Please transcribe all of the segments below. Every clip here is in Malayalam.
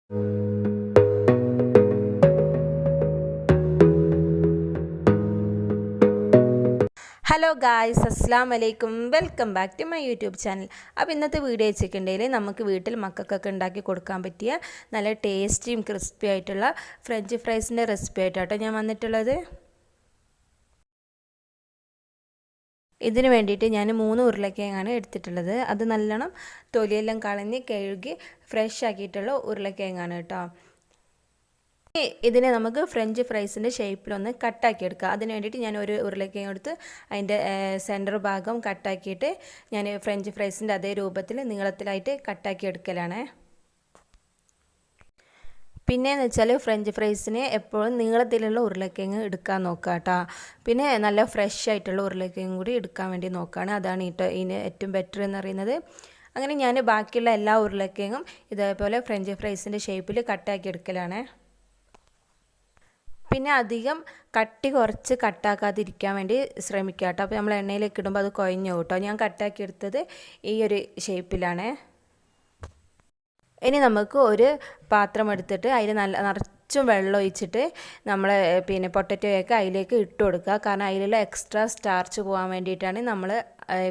ഹലോ ഗായ്സ്, അസ്സലാമു അലൈക്കും. Welcome back to my YouTube channel. അപ്പോൾ ഇന്നത്തെ വീഡിയോ വെച്ചിട്ടുണ്ടെങ്കിൽ നമുക്ക് വീട്ടിൽ മക്കൾക്കൊക്കെ ഉണ്ടാക്കി കൊടുക്കാൻ പറ്റിയ നല്ല ടേസ്റ്റിയും ക്രിസ്പി ആയിട്ടുള്ള ഫ്രഞ്ച് ഫ്രൈസിൻ്റെ റെസിപ്പി ആയിട്ടാട്ടോ ഞാൻ വന്നിട്ടുള്ളത്. ഇതിന് വേണ്ടിയിട്ട് ഞാൻ 3 ഉരുളക്കിഴങ്ങാണ് എടുത്തിട്ടുള്ളത്. അത് നല്ലോണം തൊലിയെല്ലാം കളഞ്ഞ് കഴുകി ഫ്രഷ് ആക്കിയിട്ടുള്ള ഉരുളക്കിഴങ്ങാണ് കേട്ടോ. ഇതിനെ നമുക്ക് ഫ്രഞ്ച് ഫ്രൈസിൻ്റെ ഷേപ്പിലൊന്ന് കട്ടാക്കി എടുക്കുക. അതിന് വേണ്ടിയിട്ട് ഞാൻ ഒരു ഉരുളക്കിഴങ്ങ് എടുത്ത് അതിൻ്റെ സെൻറ്റർ ഭാഗം കട്ടാക്കിയിട്ട് ഞാൻ ഫ്രഞ്ച് ഫ്രൈസിൻ്റെ അതേ രൂപത്തിൽ നീളത്തിലായിട്ട് കട്ടാക്കി എടുക്കലാണ്. പിന്നെയെന്ന് വെച്ചാൽ ഫ്രഞ്ച് ഫ്രൈസിന് എപ്പോഴും നീളത്തിലുള്ള ഉരുളക്കിഴങ്ങ് എടുക്കാൻ നോക്കുക കേട്ടോ. പിന്നെ നല്ല ഫ്രഷ് ആയിട്ടുള്ള ഉരുളക്കിഴങ്ങ് കൂടി എടുക്കാൻ വേണ്ടി നോക്കുകയാണ്. അതാണ് ഇതിന് ഏറ്റവും ബെറ്റർ എന്ന് പറയുന്നത്. അങ്ങനെ ഞാൻ ബാക്കിയുള്ള എല്ലാ ഉരുളക്കിഴങ്ങും ഇതേപോലെ ഫ്രഞ്ച് ഫ്രൈസിൻ്റെ ഷേപ്പിൽ കട്ടാക്കി എടുക്കലാണ്. പിന്നെ അധികം കട്ടി കുറച്ച് കട്ടാക്കാതിരിക്കാൻ വേണ്ടി ശ്രമിക്കുക കേട്ടോ. അപ്പോൾ നമ്മൾ എണ്ണയിലേക്ക് ഇടുമ്പോൾ അത് കുഴഞ്ഞു കേട്ടോ. ഞാൻ കട്ടാക്കി എടുത്തത് ഈ ഒരു ഷേപ്പിലാണ്. ഇനി നമുക്ക് ഒരു പാത്രം എടുത്തിട്ട് അതിൽ നിറച്ചും വെള്ളം ഒഴിച്ചിട്ട് നമ്മൾ പൊട്ടറ്റോയൊക്കെ അതിലേക്ക് ഇട്ട് കൊടുക്കുക. കാരണം അതിലുള്ള എക്സ്ട്രാ സ്റ്റാർച്ച് പോകാൻ വേണ്ടിയിട്ടാണ് നമ്മൾ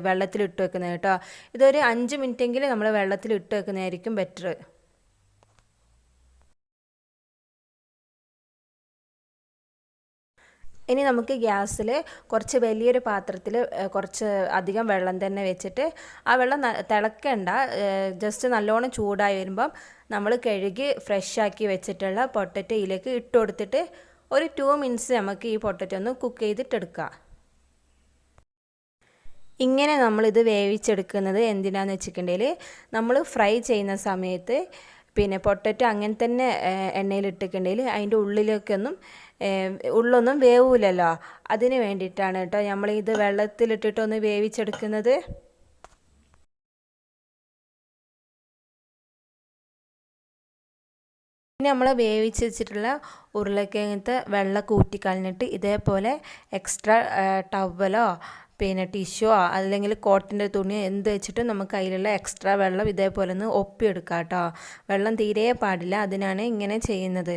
വെള്ളത്തിൽ ഇട്ട് വെക്കുന്നത് കേട്ടോ. ഇതൊരു 5 മിനിറ്റെങ്കിലും നമ്മൾ വെള്ളത്തിൽ ഇട്ട് വെക്കുന്നതായിരിക്കും ബെറ്റർ. ഇനി നമുക്ക് ഗ്യാസിൽ കുറച്ച് വലിയൊരു പാത്രത്തിൽ കുറച്ച് അധികം വെള്ളം തന്നെ വെച്ചിട്ട് ആ വെള്ളം തിളക്കണ്ട, ജസ്റ്റ് നല്ലോണം ചൂടായി വരുമ്പം നമ്മൾ കഴുകി ഫ്രഷ് ആക്കി വെച്ചിട്ടുള്ള പൊട്ടറ്റോ ഇതിലേക്ക് ഇട്ട് കൊടുത്തിട്ട് ഒരു 2 മിനിറ്റ്സ് നമുക്ക് ഈ പൊട്ടറ്റോ ഒന്ന് കുക്ക് ചെയ്തിട്ടെടുക്കാം. ഇങ്ങനെ നമ്മളിത് വേവിച്ചെടുക്കുന്നത് എന്തിനാണെന്ന് വെച്ചിട്ടുണ്ടെങ്കിൽ നമ്മൾ ഫ്രൈ ചെയ്യുന്ന സമയത്ത് പൊട്ടറ്റോ അങ്ങനെ തന്നെ എണ്ണയിലിട്ടിട്ടുണ്ടെങ്കിൽ അതിൻ്റെ ഉള്ളൊന്നും വേവില്ലല്ലോ. അതിന് വേണ്ടിയിട്ടാണ് കേട്ടോ നമ്മളിത് വെള്ളത്തിലിട്ടിട്ടൊന്ന് വേവിച്ചെടുക്കുന്നത്. പിന്നെ നമ്മൾ വേവിച്ച് വെച്ചിട്ടുള്ള ഉരുളക്കിഴങ്ങത്തെ വെള്ളം കൂട്ടിക്കളഞ്ഞിട്ട് ഇതേപോലെ എക്സ്ട്രാ ടവലോ ടിഷ്യോ അല്ലെങ്കിൽ കോട്ടൻ്റെ തുണിയോ എന്ത് വെച്ചിട്ട് നമുക്ക് അതിലുള്ള എക്സ്ട്രാ വെള്ളം ഇതേപോലെ ഒന്ന് ഒപ്പിയെടുക്കാം കേട്ടോ. വെള്ളം തീരെ പാടില്ല, അതിനാണ് ഇങ്ങനെ ചെയ്യുന്നത്.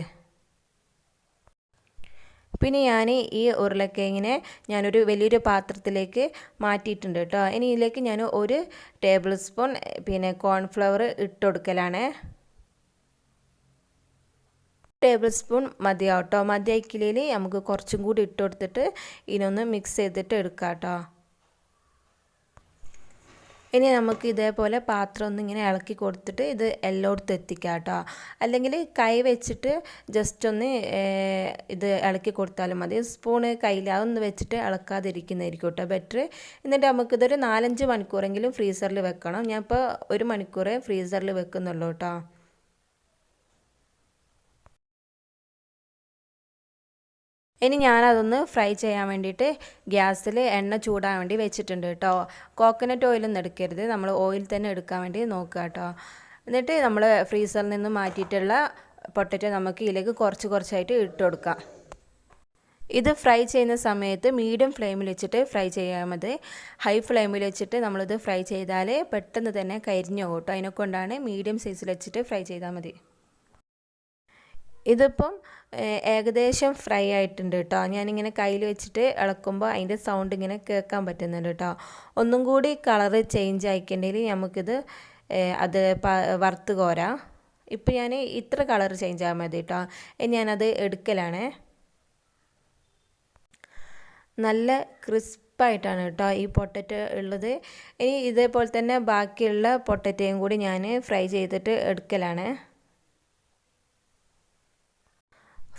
പിന്നെ ഞാൻ ഈ ഉരുളക്കിഴങ്ങിനെ ഞാനൊരു വലിയൊരു പാത്രത്തിലേക്ക് മാറ്റിയിട്ടുണ്ട് കേട്ടോ. ഇനി ഇതിലേക്ക് ഞാൻ 1 ടേബിൾ സ്പൂൺ കോൺഫ്ലവർ ഇട്ട് കൊടുക്കലാണ്. ടേബിൾ സ്പൂൺ മതിയാവും കേട്ടോ. മതിയാക്കിയിൽ നമുക്ക് കുറച്ചും കൂടി ഇട്ട് കൊടുത്തിട്ട് ഇതിനൊന്ന് മിക്സ് ചെയ്തിട്ട് എടുക്കാം കേട്ടോ. ഇനി നമുക്ക് ഇതേപോലെ പാത്രം ഒന്ന് ഇങ്ങനെ ഇളക്കി കൊടുത്തിട്ട് ഇത് എല്ലായിടത്തും എത്തിക്കാം കേട്ടോ. അല്ലെങ്കിൽ കൈ വെച്ചിട്ട് ജസ്റ്റ് ഒന്ന് ഇത് ഇളക്കി കൊടുത്താലും മതി. സ്പൂണ് കയ്യിൽ അതൊന്ന് വെച്ചിട്ട് ഇളക്കാതിരിക്കുന്നതായിരിക്കും കേട്ടോ ബെറ്റർ. എന്നിട്ട് നമുക്കിതൊരു 4-5 മണിക്കൂറെങ്കിലും ഫ്രീസറിൽ വെക്കണം. ഞാൻ ഇപ്പോൾ 1 മണിക്കൂറേ ഫ്രീസറിൽ വെക്കുന്നുള്ളൂ കേട്ടോ. ഇനി ഞാനതൊന്ന് ഫ്രൈ ചെയ്യാൻ വേണ്ടിയിട്ട് ഗ്യാസിൽ എണ്ണ ചൂടാൻ വേണ്ടി വെച്ചിട്ടുണ്ട് കേട്ടോ. കോക്കനട്ട് ഓയിലൊന്നും എടുക്കരുത്, നമ്മൾ ഓയിൽ തന്നെ എടുക്കാൻ വേണ്ടി നോക്കുക കേട്ടോ. എന്നിട്ട് നമ്മൾ ഫ്രീസറിൽ നിന്ന് മാറ്റിയിട്ടുള്ള പൊട്ടറ്റോ നമുക്ക് ഇതിലേക്ക് കുറച്ചായിട്ട് ഇട്ട് കൊടുക്കാം. ഇത് ഫ്രൈ ചെയ്യുന്ന സമയത്ത് മീഡിയം ഫ്ലെയിമിൽ വെച്ചിട്ട് ഫ്രൈ ചെയ്യാൻ മതി. ഹൈ ഫ്ലെയിമിൽ വെച്ചിട്ട് നമ്മളിത് ഫ്രൈ ചെയ്താൽ പെട്ടെന്ന് തന്നെ കരിഞ്ഞു പോകും കേട്ടോ. അതിനെക്കൊണ്ടാണ് മീഡിയം സൈസിൽ വെച്ചിട്ട് ഫ്രൈ ചെയ്താൽ മതി. ഇതിപ്പം ഏകദേശം ഫ്രൈ ആയിട്ടുണ്ട് കേട്ടോ. ഞാനിങ്ങനെ കയ്യിൽ വെച്ചിട്ട് ഇളക്കുമ്പോൾ അതിൻ്റെ സൗണ്ട് ഇങ്ങനെ കേൾക്കാൻ പറ്റുന്നുണ്ട് കേട്ടോ. ഒന്നും കൂടി കളറ് ചേഞ്ച് ആയിക്കണ്ടെങ്കിൽ നമുക്കിത് അത് വറുത്ത് കോരാം. ഇപ്പം ഞാൻ ഇത്ര കളർ ചേഞ്ച് ആകാൻ മതി കേട്ടോ. ഞാനത് എടുക്കലാണ്. നല്ല ക്രിസ്പായിട്ടാണ് കേട്ടോ ഈ പൊട്ടറ്റോ ഉള്ളത്. ഇനി ഇതേപോലെ തന്നെ ബാക്കിയുള്ള പൊട്ടറ്റോയും കൂടി ഞാൻ ഫ്രൈ ചെയ്തിട്ട് എടുക്കലാണ്.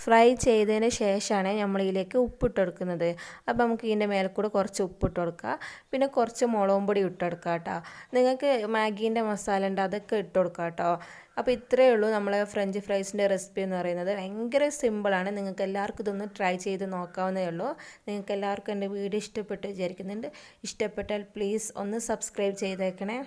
ഫ്രൈ ചെയ്തതിന് ശേഷമാണ് നമ്മളിതിലേക്ക് ഉപ്പിട്ട് കൊടുക്കുന്നത്. അപ്പോൾ നമുക്ക് ഇതിൻ്റെ മേലെ കൂടെ കുറച്ച് ഉപ്പിട്ട് കൊടുക്കുക. പിന്നെ കുറച്ച് മുളകും പൊടി ഇട്ട് കൊടുക്കുക കേട്ടോ. നിങ്ങൾക്ക് മാഗീൻ്റെ മസാല ഉണ്ട്, അതൊക്കെ ഇട്ട് കൊടുക്കുക കേട്ടോ. അപ്പോൾ ഇത്രയേ ഉള്ളൂ നമ്മളെ ഫ്രഞ്ച് ഫ്രൈസിൻ്റെ റെസിപ്പി എന്ന് പറയുന്നത്. ഭയങ്കര സിമ്പിളാണ്. നിങ്ങൾക്ക് എല്ലാവർക്കും ഇതൊന്ന് ട്രൈ ചെയ്ത് നോക്കാവുന്നതേ ഉള്ളൂ. നിങ്ങൾക്ക് എല്ലാവർക്കും എൻ്റെ വീഡിയോ ഇഷ്ടപ്പെട്ട് വിചാരിക്കുന്നുണ്ട്. ഇഷ്ടപ്പെട്ടാൽ പ്ലീസ് ഒന്ന് സബ്സ്ക്രൈബ് ചെയ്തേക്കണേ.